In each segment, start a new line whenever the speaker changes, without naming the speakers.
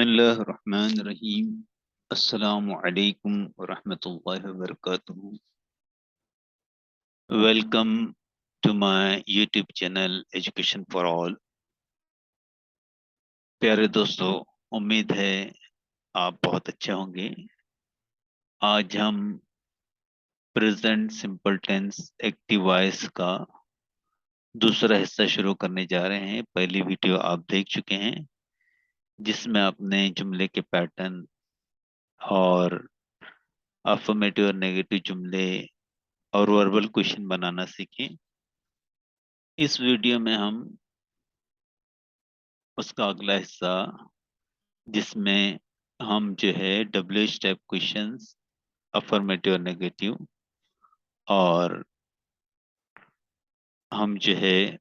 बिस्मिल्लाहिर्रहमानिर्रहीम। अस्सलामु अलैकुम वरहमतुल्लाहि वबरकातुहू। Welcome to my YouTube channel education for all. प्यारे दोस्तों, उम्मीद है आप बहुत अच्छे होंगे। आज हम present simple tense active voice का दूसरा हिस्सा शुरू करने जा रहे हैं। पहली वीडियो आप देख चुके हैं जिसमें आपने जुमले के पैटर्न और अफर्मेटिव और नेगेटिव जुमले और वर्बल क्वेश्चन बनाना सीखे। इस वीडियो में हम उसका अगला हिस्सा, जिसमें हम जो है डब्ल्यू टाइप क्वेश्चंस, अफर्मेटिव और नेगेटिव, और हम जो है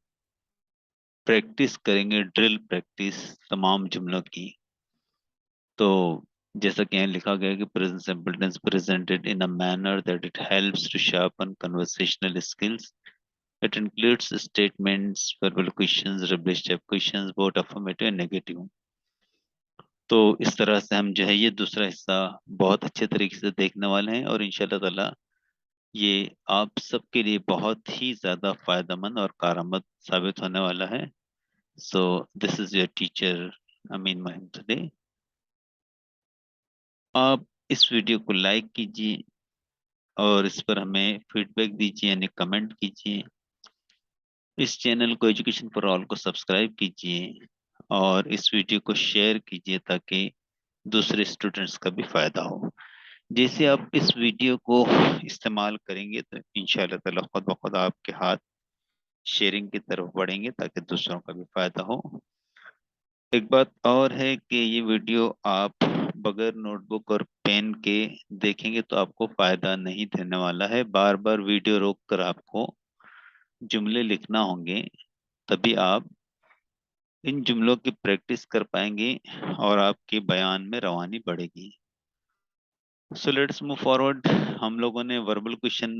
प्रैक्टिस करेंगे, ड्रिल प्रैक्टिस तमाम जुमलों की। तो जैसा कि यहाँ लिखा गया है कि present simple tense presented in a manner that it helps to sharpen conversational skills. It includes statements, verbal questions, W type questions, both affirmative and negative. तो इस तरह से हम जो है ये दूसरा हिस्सा बहुत अच्छे तरीके से देखने वाले हैं और इंशाल्लाह ताला ये आप सबके लिए बहुत ही ज़्यादा फायदेमंद और कारआमद साबित होने वाला है। So this is your teacher Amin Mahim today. आप इस वीडियो को लाइक कीजिए और इस पर हमें फीडबैक दीजिए, यानी कमेंट कीजिए। इस चैनल को एजुकेशन फॉर ऑल को सब्सक्राइब कीजिए और इस वीडियो को शेयर कीजिए ताकि दूसरे स्टूडेंट्स का भी फायदा हो। जैसे आप इस वीडियो को इस्तेमाल करेंगे तो इंशाल्लाह ताला खुद ब खुद आपके हाथ शेयरिंग की तरफ बढ़ेंगे ताकि दूसरों का भी फायदा हो। एक बात और है कि ये वीडियो आप बगैर नोटबुक और पेन के देखेंगे तो आपको फायदा नहीं देने वाला है। बार बार वीडियो रोक कर आपको जुमले लिखना होंगे, तभी आप इन जुमलों की प्रैक्टिस कर पाएंगे और आपके बयान में रवानी बढ़ेगी। So let's move forward. हम लोगों ने वर्बल क्वेश्चन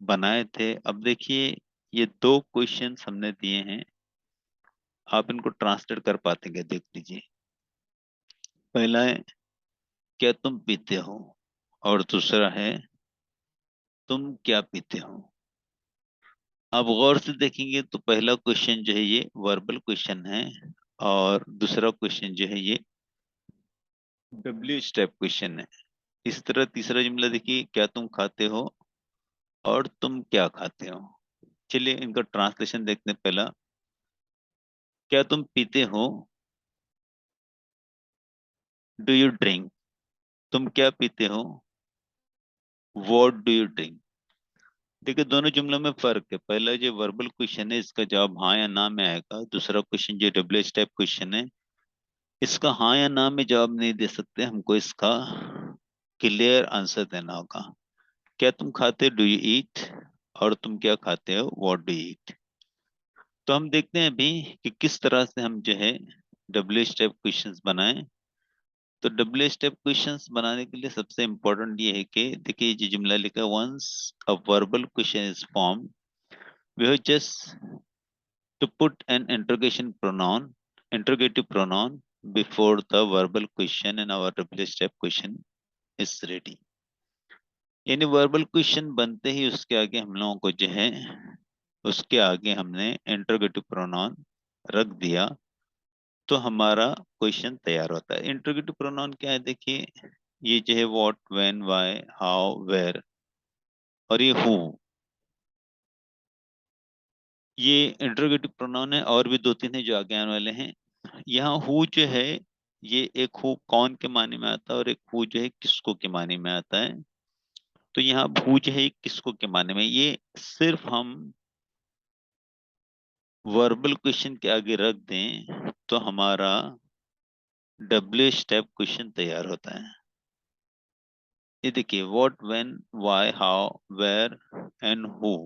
बनाए थे। अब देखिए, ये दो क्वेश्चन हमने दिए हैं, आप इनको ट्रांसलेट कर पाते हैं? देख लीजिए। पहला है, क्या तुम पीते हो? और दूसरा है, तुम क्या पीते हो? आप गौर से देखेंगे तो पहला क्वेश्चन जो है ये वर्बल क्वेश्चन है और दूसरा क्वेश्चन जो है ये डब्ल्यू स्टेप क्वेश्चन है। इस तरह तीसरा जुमला देखिए, क्या तुम खाते हो और तुम क्या खाते हो? चलिए इनका ट्रांसलेशन देखते हैं। पहला, क्या तुम पीते हो? Do you drink? तुम क्या पीते हो? What do you drink? देखिए दोनों जुमलों में फर्क है। पहला जो वर्बल क्वेश्चन है इसका जवाब हाँ या ना में आएगा। दूसरा क्वेश्चन जो डब्ल्यू टाइप क्वेश्चन है, इसका हाँ या ना में जवाब नहीं दे सकते, हमको इसका क्लियर आंसर देना होगा। क्या तुम खाते, डू यू ईट? और तुम क्या खाते हो, व्हाट डू यू ईट? तो हम देखते हैं अभी कि किस तरह से हम जो है डब्ल्यू टाइप क्वेश्चंस बनाएं। तो डब्ल्यू टाइप क्वेश्चंस बनाने के लिए सबसे इम्पोर्टेंट ये है कि देखिए जो जुमला लिखा है, once a verbal question is form we have just to put an interrogative pronoun before the verbal question and our W type question is ready. यानी वर्बल क्वेश्चन बनते ही उसके आगे हम लोगों को जो है उसके आगे हमने इंटरोगेटिव प्रोनाउन रख दिया तो हमारा क्वेश्चन तैयार होता है। इंटरोगेटिव प्रोनाउन क्या है? देखिए ये जो है what, when, why, how, where, और ये हु, ये इंटरोगेटिव प्रोनाउन है। और भी दो तीन है जो आगे आने वाले हैं। यहाँ हु जो है ये एक हु कौन के माने में आता है और एक हु जो है किसको के माने में आता है। तो यहाँ हु जो है किसको के माने में, ये सिर्फ हम वर्बल क्वेश्चन के आगे रख दें तो हमारा डब्ल्यू स्टेप क्वेश्चन तैयार होता है। ये देखिए, what, when, why, how, where and who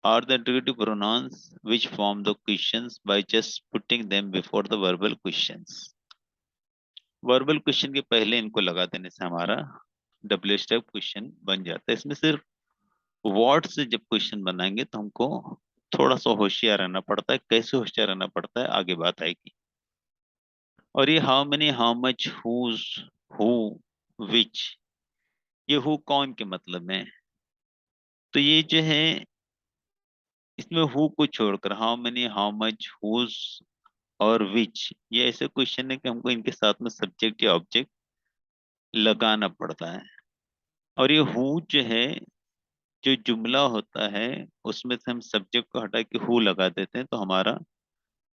are the interrogative pronouns which form the questions by just putting them before the verbal questions। Verbal question के पहले इनको लगा देने से हमारा डब्ल्यू स्टेप क्वेश्चन बन जाता है। इसमें सिर्फ वर्ड से जब क्वेश्चन बनाएंगे तो हमको थोड़ा सा होशियार रहना पड़ता है। कैसे होशियार रहना पड़ता है आगे बात आएगी। और ये how many, how much, whose, who, which, ये हु कौन के मतलब में। तो ये जो है इसमें हु को छोड़कर how many, how much, whose और विच, ये ऐसे क्वेश्चन है कि हमको इनके साथ में सब्जेक्ट या ऑब्जेक्ट लगाना पड़ता है। और ये हु जो है, जो जुमला होता है उसमें से हम सब्जेक्ट को हटा के हु लगा देते हैं, तो हमारा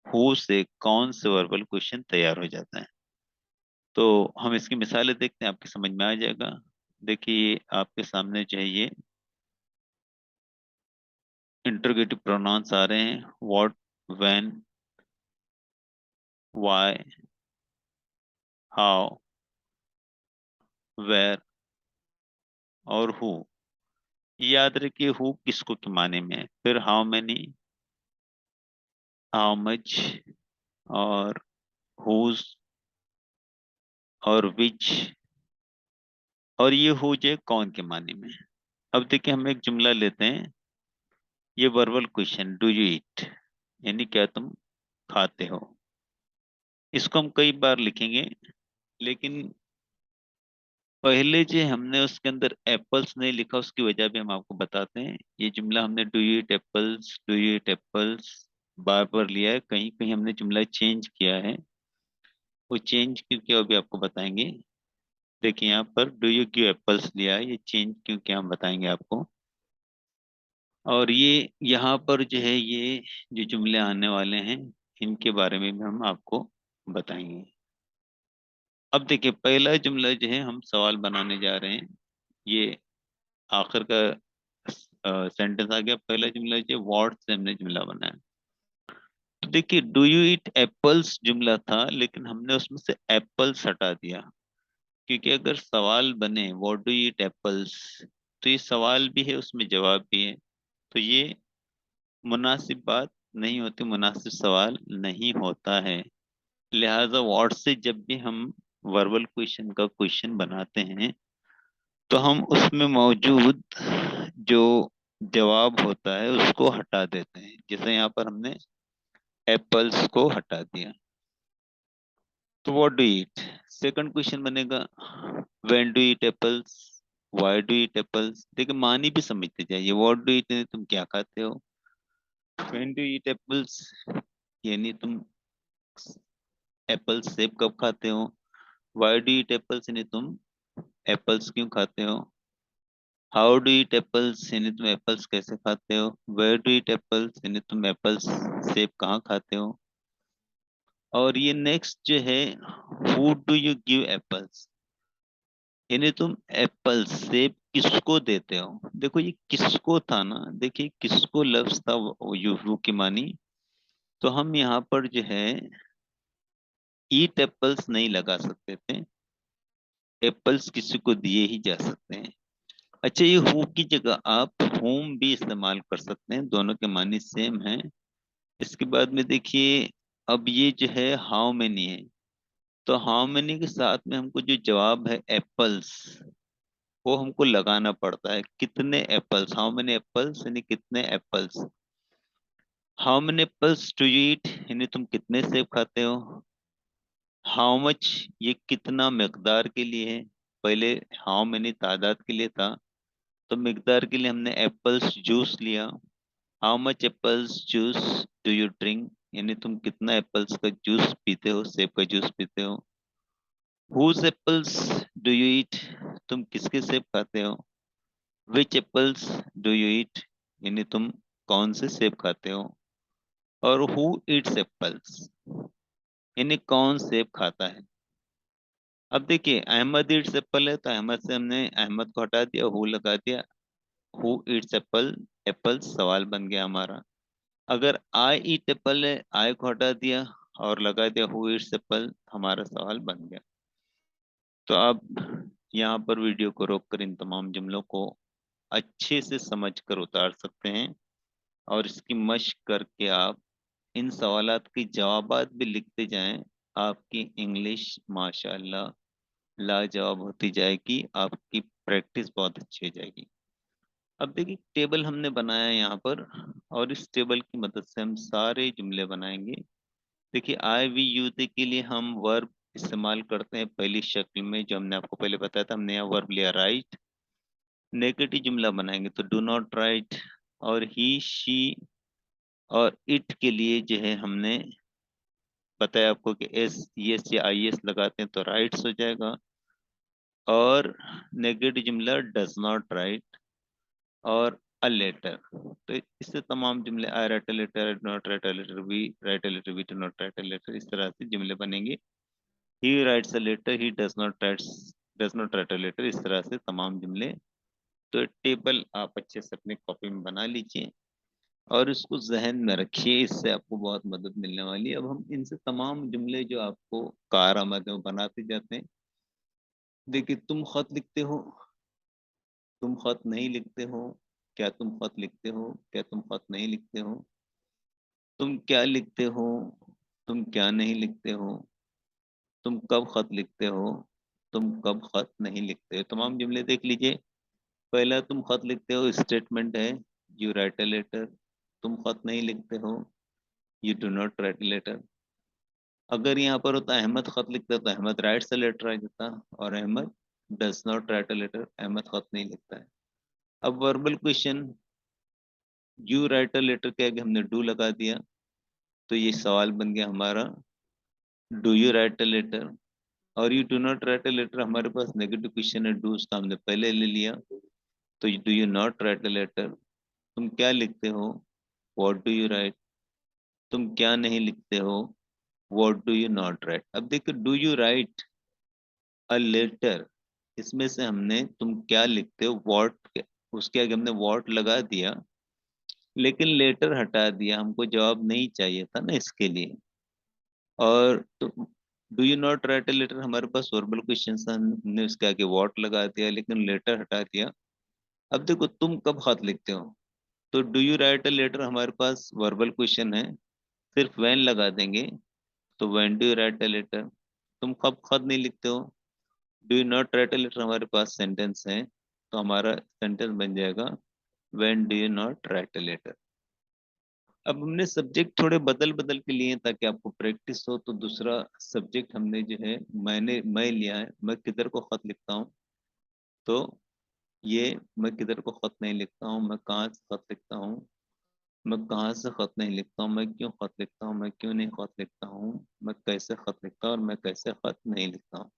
हु से कौन से वर्बल क्वेश्चन तैयार हो जाता है। तो हम इसकी मिसालें देखते हैं, आपके समझ में आ जाएगा। देखिए आपके सामने जो है ये इंटरोगेटिव प्रोनाउंस आ रहे हैं, what, when, why, how, where और हु। याद रखिए हु किसको के माने में है, फिर हाउ मेनी, हाउ मच और हुज और विच, और ये हु जो है कौन के माने में है। अब देखिए हम एक जुमला लेते हैं, ये verbal question, do you eat, यानी क्या तुम खाते हो। इसको हम कई बार लिखेंगे, लेकिन पहले जो हमने उसके अंदर एप्पल्स नहीं लिखा, उसकी वजह भी हम आपको बताते हैं। ये जुमला हमने do you eat apples, do you eat apples बार बार लिया है, कहीं कहीं हमने जुमला चेंज किया है, वो चेंज क्यों किया वो भी आपको बताएंगे। देखिए यहाँ पर डू यू गिव एप्पल्स लिया है, ये चेंज क्यों किया हम बताएंगे आपको। और ये यहाँ पर जो है ये जो जुमले आने वाले हैं इनके बारे में भी हम आपको बताएंगे। अब देखिए पहला जुमला जो है हम सवाल बनाने जा रहे हैं, ये आखिर का सेंटेंस आ गया। पहला जुमला जो व्हाट से हमने जुमला बनाया। तो देखिए डू यू ईट एप्पल्स जुमला था, लेकिन हमने उसमें से एप्पल्स हटा दिया, क्योंकि अगर सवाल बने what do you eat apples, तो ये सवाल भी है उसमें जवाब भी है, तो ये मुनासिब बात नहीं होती, मुनासिब सवाल नहीं होता है। लिहाजा व्हाट से जब भी हम वर्बल क्वेश्चन का क्वेश्चन बनाते हैं, तो हम उसमें मौजूद जो जवाब होता है उसको हटा देते हैं। जैसे यहाँ पर हमने एप्पल्स को हटा दिया, तो what do eat. Second question बनेगा when do eat apples, why do eat apples. देखिए मानी भी समझते जाइए, व्हाट डू ईट तुम क्या खाते हो, व्हेन डू ईट एप्पल्स यानी तुम एप्पल्स सेब कब खाते हो, व्हाई डू ईट एप्पल्स यानी तुम एप्पल्स क्यों खाते हो, हाउ डू ईट एप्पल्स यानी तुम एप्पल्स कैसे खाते हो, वेयर डू ईट एप्पल्स यानी तुम एप्पल्स सेब कहाँ खाते हो। और ये नेक्स्ट जो है who do you give apples, यानी तुम एप्पल्स सेब किसको देते हो। देखो ये किसको था ना, देखिए किसको लफ्ज था यू की मानी, तो हम यहाँ पर जो है ईट एप्पल्स नहीं लगा सकते थे, एप्पल्स किसी को दिए ही जा सकते हैं। अच्छा ये हु की जगह आप होम भी इस्तेमाल कर सकते हैं, दोनों के मानी सेम है। इसके बाद में देखिए अब ये जो है हाउ मेनी है, तो हाउ मेनी के साथ में हमको जो जवाब है एप्पल्स, वो हमको लगाना पड़ता है, कितने एप्पल्स, हाउ मेनी एप्पल्स यानी कितने apples. How many apples to eat यानी तुम कितने सेब खाते हो। हाउ मच ये कितना मकदार के लिए है, पहले हाउ मेनी तादाद के लिए था, तो मिकदार के लिए हमने एप्पल्स जूस लिया। How much apples juice do you drink यानी तुम कितना एप्पल्स का जूस पीते हो, सेब का जूस पीते हो। Whose apples do you eat तुम किसके सेब खाते हो। Which apples do you eat यानी तुम कौन से सेब खाते हो। और हु ईट्स एप्पल्स यानी कौन सेब खाता है। अब देखिए अहमद ईट्स एप्पल है, तो अहमद से हमने अहमद को हटा दिया, हु लगा दिया, हु ईट्स एप्पल, एप्पल सवाल बन गया हमारा। अगर आई ईट एप्पल है, आई को हटा दिया और लगा दिया हु ईट्स एप्पल, हमारा सवाल बन गया। तो आप यहाँ पर वीडियो को रोककर इन तमाम जुमलों को अच्छे से समझ कर उतार सकते हैं, और इसकी मशक करके आप इन सवालात के जवाबात भी लिखते जाएं। आपकी इंग्लिश माशाल्लाह लाजवाब होती जाएगी, आपकी प्रैक्टिस बहुत अच्छी हो जाएगी। अब देखिए टेबल हमने बनाया है यहाँ पर, और इस टेबल की मदद से हम सारे जुमले बनाएंगे देखिए आई वी यूज के लिए हम वर्ब इस्तेमाल करते हैं पहली शक्ल में, जो हमने आपको पहले बताया था। हमने यहाँ वर्ब लिया राइट। नेगेटिव जुमला बनाएंगे तो डू नॉट राइट। और ही शी और इट के लिए जो है हमने बताया आपको कि एस यस या आई एस लगाते हैं तो राइट्स हो जाएगा। और नेगेटिव जुमला डज नॉट राइट और अ लेटर। तो इससे तमाम जुमले I write a letter, I do not write a letter, we write a letter, we do not write a letter, इस तरह से जुमले बनेंगे। He writes a letter, he does not write a letter, इस तरह से तमाम जुमले। तो टेबल आप अच्छे से अपनी कॉपी में बना लीजिए और इसको जहन में रखिए, इससे आपको बहुत मदद मिलने वाली है। अब हम इनसे तमाम जुमले जो आपको कार आमद है वो बनाते जाते हैं। देखिए, तुम खत लिखते हो, तुम खत नहीं लिखते हो, क्या तुम खत लिखते हो, क्या तुम खत नहीं लिखते हो, तुम क्या लिखते हो, तुम क्या नहीं लिखते हो, तुम कब खत लिखते हो, तुम कब खत नहीं लिखते हो। तमाम जुमले देख लीजिए। पहला तुम खत लिखते हो स्टेटमेंट है, यू राइट अ लेटर। तुम खत नहीं लिखते हो, you do not write a letter. अगर यहाँ पर होता अहमद खत लिखता तो अहमद राइट्स अ लेटर आ जाता, और Ahmad does not write a letter, Ahmad खत नहीं लिखता है। अब verbal question, you write a letter के आगे हमने डू लगा दिया, तो ये सवाल बन गया हमारा, do you write a letter. और you do not write a letter हमारे पास नेगेटिव क्वेश्चन है, डू उसका हमने पहले ले लिया, तो do you not write a letter. तुम क्या लिखते हो, व्हाट डू यू राइट। तुम क्या नहीं लिखते हो, what do you not write. अब देखो, do you write a letter, इसमें से हमने तुम क्या लिखते हो व्हाट, उसके आगे हमने व्हाट लगा दिया, लेकिन लेटर हटा दिया, हमको जवाब नहीं चाहिए था ना इसके लिए। और तो do you not write a letter हमारे पास वर्बल क्वेश्चन था, हमने उसके आगे व्हाट लगा दिया लेकिन लेटर हटा दिया। अब देखो, तुम कब खत लिखते हो, तो do you write a letter हमारे पास वर्बल क्वेश्चन है, सिर्फ वैन लगा देंगे, तो when do you write a letter. तुम कब खत नहीं लिखते हो, do you not write a letter हमारे पास सेंटेंस है, तो हमारा सेंटेंस बन जाएगा when do you not write a letter. अब हमने सब्जेक्ट थोड़े बदल बदल के लिए ताकि आपको प्रैक्टिस हो। तो दूसरा सब्जेक्ट हमने जो है, मैं लिया है, मैं किधर को खत लिखता हूँ। तो ये मैं किधर को खत नहीं लिखता हूँ, मैं कहाँ से खत लिखता हूँ, मैं कहाँ से खत नहीं लिखता हूँ, मैं क्यों खत लिखता हूँ, मैं क्यों नहीं खत लिखता हूँ, मैं कैसे खत लिखता हूँ और मैं कैसे खत नहीं लिखता हूँ।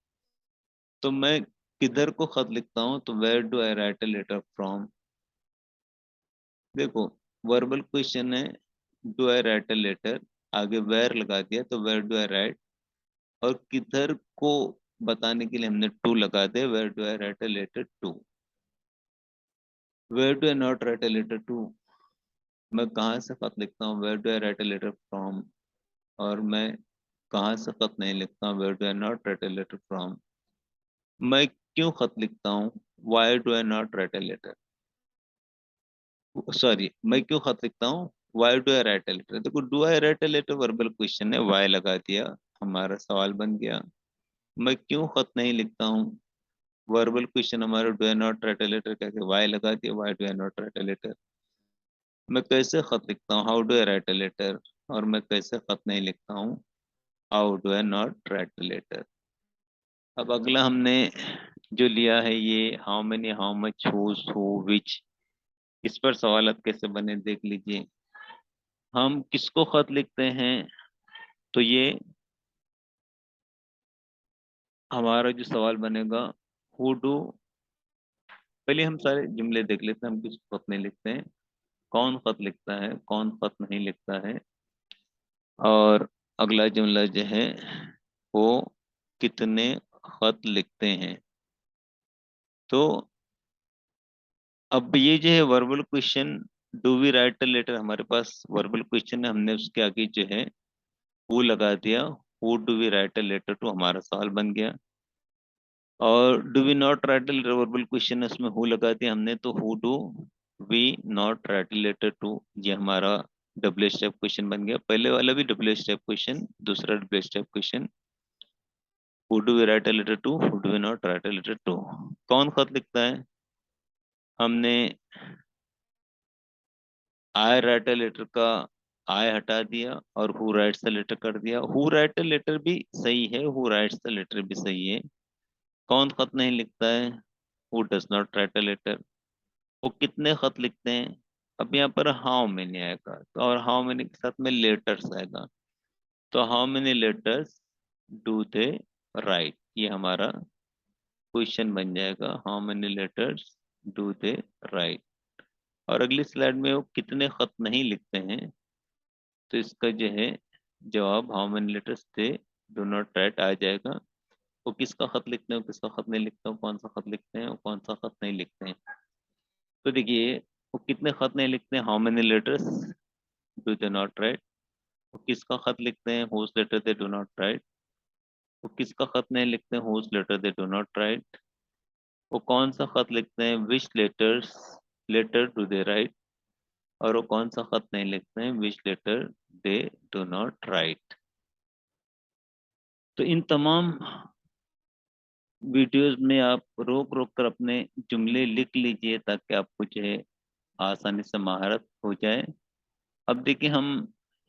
तो मैं किधर को खत लिखता हूँ, तो where do I write a letter from. देखो, वर्बल क्वेश्चन है, do I write a letter, आगे वेयर लगा दिया तो वेयर डू आई राइट। और किधर को बताने के लिए हमने टू लगा दिया, where do I write a letter to. Where do I not write a letter to, मैं कहाँ से खत लिखता हूँ, where do I write a letter from. और मैं कहाँ से खत नहीं लिखता हूँ, where do I not write a letter from. मैं क्यों खत लिखता हूँ, why do I not write a letter. Sorry, मैं क्यों खत लिखता हूँ, why do I write a letter. देखो, do I write a letter verbal question why, वाई लगा दिया, हमारा सवाल बन गया। मैं क्यों खत नहीं लिखता हूँ, वर्बल क्वेश्चन हमारा, do I not write a letter करके वाई लगा दिया, why do I not write a letter. मैं कैसे खत लिखता हूँ, how do I write a letter. और मैं कैसे खत नहीं लिखता हूँ, how do I not write a letter. अब अगला हमने जो लिया है ये how many, how much, whose, who, which. इस पर सवाल अब कैसे बने देख लीजिए। हम किसको खत लिखते हैं, तो ये हमारा जो सवाल बनेगा, हु डू। पहले हम सारे जुमले देख लेते हैं, हम किसको खत नहीं लिखते हैं, कौन खत लिखता है, कौन खत नहीं लिखता है। और अगला जुमला जो है वो कितने खत लिखते हैं। तो अब ये जो है verbal question, do we write a letter हमारे पास वर्बल क्वेश्चन है, हमने उसके आगे जो है हु लगा दिया, who do we write a letter to, हमारा सवाल बन गया। और do we not write a letter verbal question है, उसमें हु लगा दिया हमने, तो who do we not write a letter to, ये हमारा डब्ल्यू स्टेप क्वेश्चन बन गया। पहले वाला भी डब्ल्यू स्टेप क्वेश्चन, दूसरा W step question, who do we write a letter to, who do we not write a letter to. कौन खत लिखता है, हमने आई राइट अ लेटर का आई हटा दिया और हु राइट्स द लेटर कर दिया। हु राइट द लेटर भी सही है, हु राइट्स द लेटर भी सही है। कौन खत नहीं लिखता है? Who does not write a letter. वो कितने खत लिखते हैं? अब यहाँ पर हाउ मेनी आएगा, तो और हाउ मेनी के साथ में लेटर्स आएगा, तो how many letters do they right, ये हमारा क्वेश्चन बन जाएगा, how many letters do they write. और अगली स्लाइड में वो कितने खत नहीं लिखते हैं, तो इसका जो है जवाब how many letters they do not write आ जाएगा। वो किसका खत लिखते हैं, वो किसका खत नहीं लिखते हैं, कौन सा खत लिखते हैं, और कौन सा खत नहीं लिखते हैं। तो देखिए वो कितने खत नहीं लिखते हैं, how many letters do they not write. वो किसका खत लिखते हैं, whose letter they do not write. वो किसका खत नहीं लिखते हैं, whose letter they do not write. वो कौन सा खत लिखते हैं, which letters letter do they write. और वो कौन सा खत नहीं लिखते हैं, which letter they do not write. तो इन तमाम वीडियोस में आप रोक रोक कर अपने जुमले लिख लीजिए, ताकि आपको जो है आसानी से महारत हो जाए। अब देखिए हम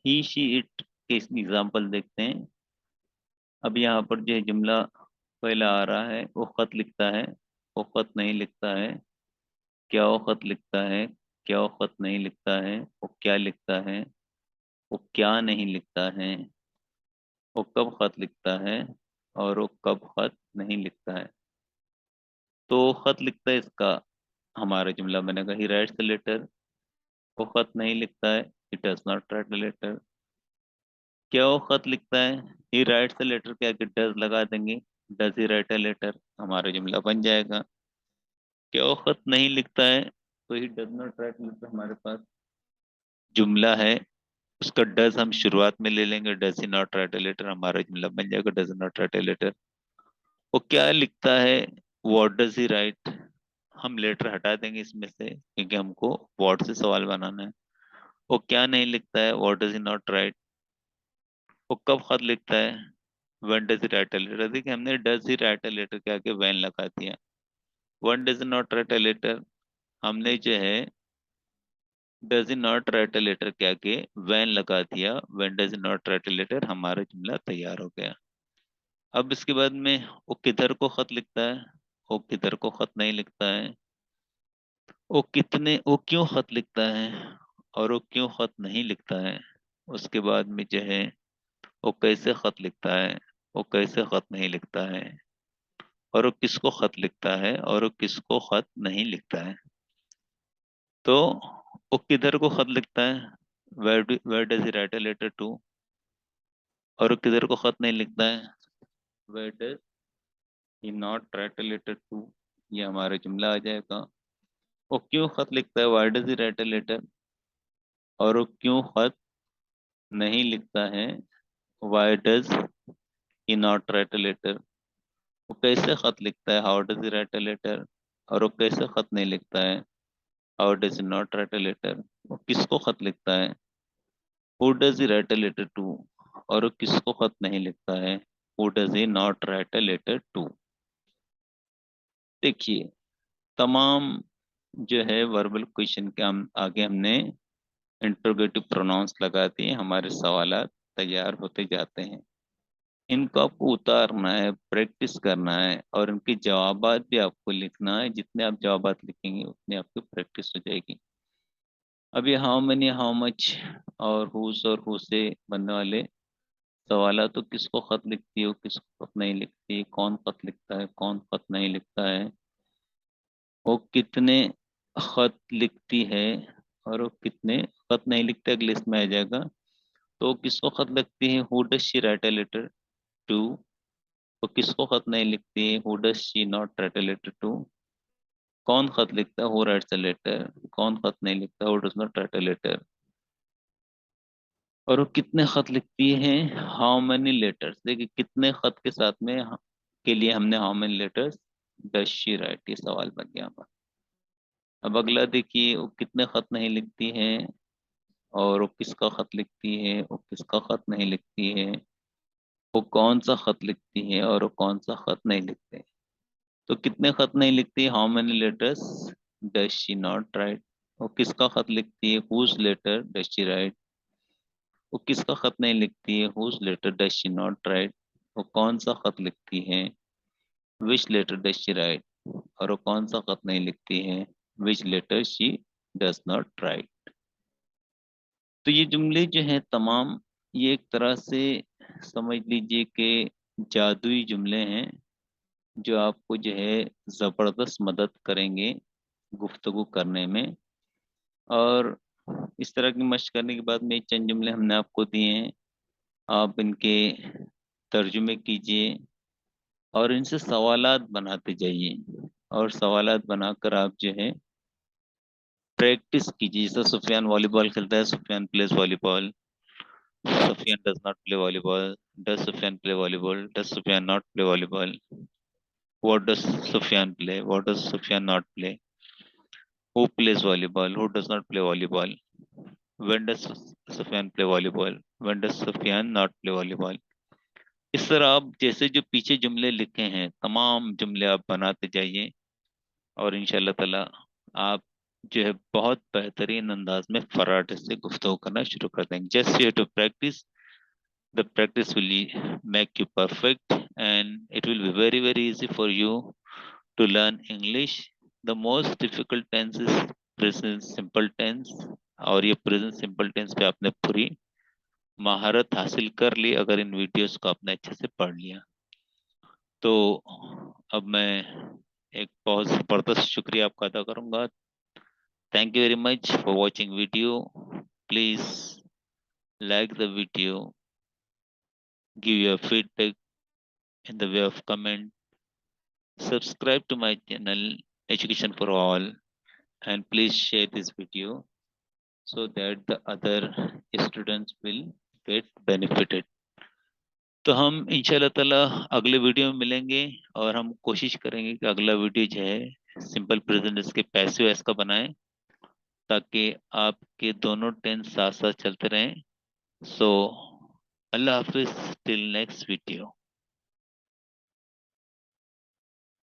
ही शी इट के एग्जाम्पल देखते हैं। अब यहाँ पर जो है जुमला पहला आ रहा है, वो खत लिखता है, वो खत नहीं लिखता है। क्या वो खत लिखता है, क्या वो खत नहीं लिखता है। वो क्या लिखता है, वो क्या नहीं लिखता है। वो कब खत लिखता है और वो कब खत नहीं लिखता है। तो खत लिखता है, इसका हमारा जुमला बनेगा ही राइट्स द लेटर। वो खत नहीं लिखता है, he does not write the letter. क्या वो खत लिखता है, ही राइट्स द लेटर के आगे डज लगा देंगे, does he write a letter, हमारा जुमला बन जाएगा। क्या वो खत नहीं लिखता है, तो he does not write letter हमारे पास जुमला है। उसका डज हम शुरुआत में ले लेंगे, does he not write a letter, हमारा जुमला बन जाएगा does not write a letter. वो क्या लिखता है, व्हाट डज ही राइट, हम लेटर हटा देंगे इसमें से, क्योंकि हमको व्हाट से सवाल बनाना है। वो क्या नहीं लिखता है, what does he not write. वो कब खत लिखता है, when does he write a letter. देखिए हमने does he write a letter के आगे व्हेन लगा दिया। When does not write a letter, हमने जो है does he not write a letter के आगे व्हेन लगा दिया, when does not write a letter, हमारा जुमला तैयार हो गया। अब इसके बाद में वो किधर को खत लिखता है, वो किधर को खत नहीं लिखता है। वो क्यों खत लिखता है और वो क्यों खत नहीं लिखता है। उसके बाद में जो है वो कैसे खत लिखता है, वो कैसे खत नहीं लिखता है, और वो किसको खत लिखता है और वो किसको खत नहीं लिखता है। तो वो किधर को खत लिखता है, where does he write a letter to. और वो किधर को खत नहीं लिखता है, where does he not write a letter to, ये हमारा जुमला आ जाएगा। वो क्यों खत लिखता है, why does he write a letter. और वो क्यों खत नहीं लिखता है, why does he not write a letter. वो कैसे खत लिखता है, how does he write a letter. और वो कैसे खत नहीं लिखता है, how does he not write a letter. वो किसको खत लिखता है, who does he write a letter to. और वो किसको खत नहीं लिखता है, who does he not write a letter to. देखिए तमाम जो है वर्बल क्वेश्चन के हम आगे हमने इंट्रोगेटिव प्रोनाउंस लगा दिए, हमारे सवालात तैयार होते जाते हैं। इनको आपको उतारना है, प्रैक्टिस करना है, और इनके जवाबात भी आपको लिखना है। जितने आप जवाबात लिखेंगे उतनी आपकी प्रैक्टिस हो जाएगी। अब ये हाउ मेनी, हाउ मच और हुस और हु से बनने वाले सवाल तो किसको खत लिखती है, किसको खत नहीं लिखती, कौन खत लिखता है, कौन खत नहीं लिखता है, वो कितने खत लिखती है और वो कितने खत नहीं लिखते, अगले इसमें आ जाएगा। तो वो किसको खत लिखती है, who does she write a letter to. वो किसको खत नहीं लिखती है, who does she not write a letter to. कौन खत लिखता है, हु राइट्स अ लेटर। कौन खत नहीं लिखता, who does not write a letter. और वो कितने खत लिखती है, हाउ मेनी लेटर्स। देखिए कितने खत के साथ में के लिए हमने how many letters does she right, ये सवाल बन गया हमारा। अब अगला देखिए, वो कितने खत नहीं लिखती है और वो किसका खत लिखती है, वो किसका खत नहीं लिखती है। वो कौन सा खत लिखती है और वो कौन सा खत नहीं लिखते। तो कितने खत नहीं लिखती, how many letters does she not write. वो किसका खत लिखती है, whose letter does she write. वो किसका खत नहीं लिखती है? Whose letter does she not write? वो कौन सा खत लिखती है? Which letter does she write? और वो कौन सा खत नहीं लिखती है? Which letter she does not write? तो ये जुमले जो हैं तमाम, ये एक तरह से समझ लीजिए कि जादुई जुमले हैं, जो आपको जो है ज़बरदस्त मदद करेंगे गुफ्तगू करने में। और इस तरह की मशक करने के बाद में चंद जुमले हमने आपको दिए हैं, आप इनके तर्जुमे कीजिए और इनसे सवालात बनाते जाइए। और सवालात बनाकर आप जो है प्रैक्टिस कीजिए। जैसे सुफियान वॉलीबॉल खेलता है, Sufiyan plays volleyball, Sufiyan does not play volleyball, does Sufiyan play volleyball, does Sufiyan not play volleyball, what does Sufiyan play, what does Sufiyan not play, who plays volleyball, who does not play volleyball, when does Sufiyan play volleyball, when does Sufiyan not play volleyball. इस तरह आप जैसे जो पीछे जुमले लिखे हैं तमाम जुमले आप बनाते जाइए और इंशाल्लाह ताला आप जो है बहुत बेहतरीन अंदाज में फराटे से गुफ्तगू करना शुरू कर देंगे। Just you have to practice, the practice will make you perfect, and it will be very very easy for you to learn English. The most difficult tense is present simple tense, और ये present simple tense पे आपने पूरी महारत हासिल कर ली अगर इन videos को आपने अच्छे से पढ़ लिया। तो अब मैं एक बहुत ज़बरदस्त शुक्रिया आपका अदा करूंगा। Thank you very much for watching video. Please like the video, give your feedback in the way of comment, subscribe to my channel Education for All, and please share this video so that the other students will get benefited. तो हम इंशाल्लाह ताला अगले video में मिलेंगे और हम कोशिश करेंगे कि अगला वीडियो जो है सिंपल प्रेजेंट इसके पैसिव वॉइस का बनाएं, ताकि आपके दोनों टेंस साथ साथ चलते रहें। सो अल्लाह हाफिज, टिल नेक्स्ट वीडियो।